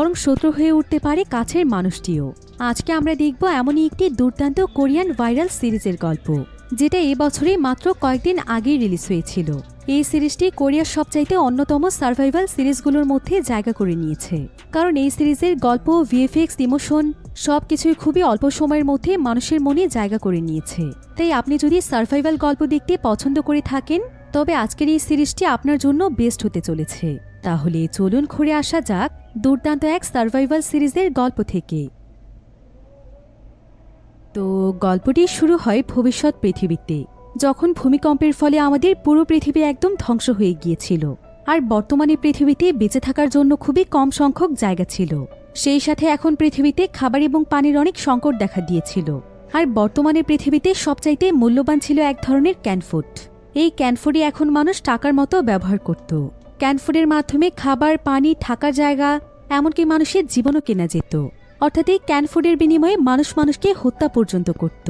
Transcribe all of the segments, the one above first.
বরং শত্রু হয়ে উঠতে পারে কাছের মানুষটিও। আজকে আমরা দেখব এমনই একটি দুর্দান্ত কোরিয়ান ভাইরাল সিরিজের গল্প, যেটা এবছরে মাত্র কয়েকদিন আগেই রিলিজ হয়েছিল। এই সিরিজটি কোরিয়ার সবচাইতে অন্যতম সার্ভাইভাল সিরিজগুলোর মধ্যে জায়গা করে নিয়েছে, কারণ এই সিরিজের গল্প, ভিএফএক্স, ইমোশন সবকিছুই খুবই অল্প সময়ের মধ্যে মানুষের মনে জায়গা করে নিয়েছে। তাই আপনি যদি সার্ভাইভাল গল্প দেখতে পছন্দ করে থাকেন, তবে আজকের এই সিরিজটি আপনার জন্য বেস্ট হতে চলেছে। তাহলে চলুন ঘুরে আসা যাক দুর্দান্ত এক সার্ভাইভাল সিরিজের গল্প থেকে। তো গল্পটি শুরু হয় ভবিষ্যৎ পৃথিবীতে, যখন ভূমিকম্পের ফলে আমাদের পুরো পৃথিবী একদম ধ্বংস হয়ে গিয়েছিল, আর বর্তমানে পৃথিবীতে বেঁচে থাকার জন্য খুবই কম সংখ্যক জায়গা ছিল। সেই সাথে এখন পৃথিবীতে খাবার এবং পানির অনেক সংকট দেখা দিয়েছিল। আর বর্তমানে পৃথিবীতে সবচাইতে মূল্যবান ছিল এক ধরনের ক্যানফুড। এই ক্যানফুডই এখন মানুষ টাকার মতো ব্যবহার করত। ক্যানফুডের মাধ্যমে খাবার, পানি, থাকার জায়গা, এমনকি মানুষের জীবনও কেনা যেত। অর্থাৎ এই ক্যানফুডের বিনিময়ে মানুষ মানুষকে হত্যা পর্যন্ত করত।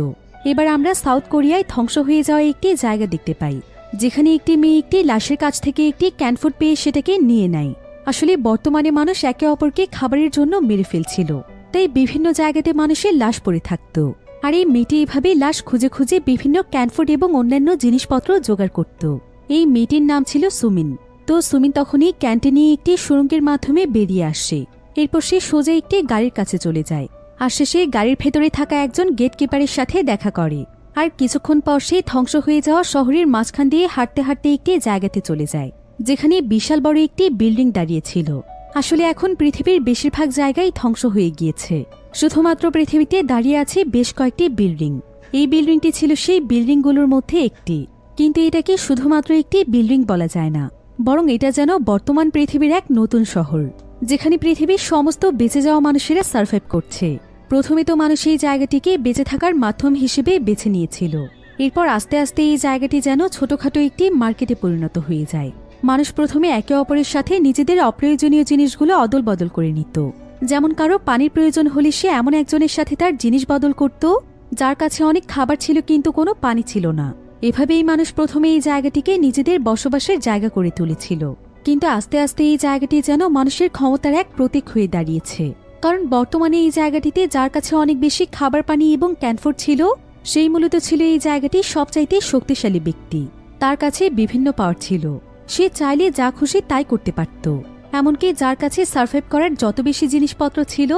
এবার আমরা সাউথ কোরিয়ায় ধ্বংস হয়ে যাওয়া একটি জায়গা দেখতে পাই, যেখানে একটি মেয়ে একটি লাশের কাছ থেকে একটি ক্যানফুড পেয়ে সেটাকে নিয়ে নেয়। আসলে বর্তমানে মানুষ একে অপরকে খাবারের জন্য মেরে ফেলছিল, তাই বিভিন্ন জায়গাতে মানুষের লাশ পড়ে থাকত। আর এই মেয়েটি এভাবেই লাশ খুঁজে খুঁজে বিভিন্ন ক্যানফুড এবং অন্যান্য জিনিসপত্র জোগাড় করত। এই মেয়েটির নাম ছিল সুমিন। তো সুমিন তখনই ক্যান্টিন নিয়ে একটি সুড়ঙ্গের মাধ্যমে বেরিয়ে আসে। এরপর সে সোজা একটি গাড়ির কাছে চলে যায়, আর শেষে গাড়ির ভেতরে থাকা একজন গেটকিপারের সাথে দেখা করে। আর কিছুক্ষণ পর সে ধ্বংস হয়ে যাওয়া শহরের মাঝখান দিয়ে হাঁটতে হাঁটতে একটি জায়গাতে চলে যায়, যেখানে বিশাল বড় একটি বিল্ডিং দাঁড়িয়েছিল। আসলে এখন পৃথিবীর বেশিরভাগ জায়গায় ধ্বংস হয়ে গিয়েছে, শুধুমাত্র পৃথিবীতে দাঁড়িয়ে আছে বেশ কয়েকটি বিল্ডিং। এই বিল্ডিংটি ছিল সেই বিল্ডিংগুলোর মধ্যে একটি, কিন্তু এটাকে শুধুমাত্র একটি বিল্ডিং বলা যায় না, বরং এটা যেন বর্তমান পৃথিবীর এক নতুন শহর, যেখানে পৃথিবীর সমস্ত বেঁচে যাওয়া মানুষেরা সার্ভাইভ করছে। প্রথমে তো মানুষ এই জায়গাটিকে বেঁচে থাকার মাধ্যম হিসেবে বেছে নিয়েছিল। এরপর আস্তে আস্তে এই জায়গাটি যেন ছোটখাটো একটি মার্কেটে পরিণত হয়ে যায়। মানুষ প্রথমে একে অপরের সাথে নিজেদের অপ্রয়োজনীয় জিনিসগুলো অদল বদল করে নিত। যেমন কারো পানির প্রয়োজন হলে সে এমন একজনের সাথে তার জিনিস বদল করত, যার কাছে অনেক খাবার ছিল কিন্তু কোনো পানি ছিল না। এভাবেই মানুষ প্রথমে এই জায়গাটিকে নিজেদের বসবাসের জায়গা করে তুলেছিল। কিন্তু আস্তে আস্তে এই জায়গাটি যেন মানুষের ক্ষমতার এক প্রতীক হয়ে দাঁড়িয়েছে, কারণ বর্তমানে এই জায়গাটিতে যার কাছে অনেক বেশি খাবার, পানি এবং ক্যানফুড ছিল, সেই মূলত ছিল এই জায়গাটির সবচাইতে শক্তিশালী ব্যক্তি। তার কাছে বিভিন্ন পাওয়ার ছিল, সে চাইলে যা খুশি তাই করতে পারত। এমনকি যার কাছে সার্ভাইভ করার যত বেশি জিনিসপত্র ছিল,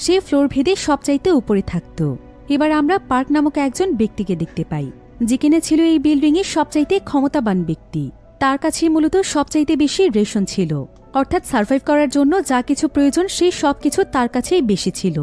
সে ফ্লোর ভেদে সবচাইতে উপরে থাকত। এবার আমরা পার্ক নামক একজন ব্যক্তিকে দেখতে পাই, যে কিনা ছিল এই বিল্ডিংয়ের সবচাইতে ক্ষমতাবান ব্যক্তি। তার কাছে মূলত সবচাইতে বেশি রেশন ছিল, অর্থাৎ সার্ভাইভ করার জন্য যা কিছু প্রয়োজন সেই সবকিছু তার কাছেই বেশি ছিল।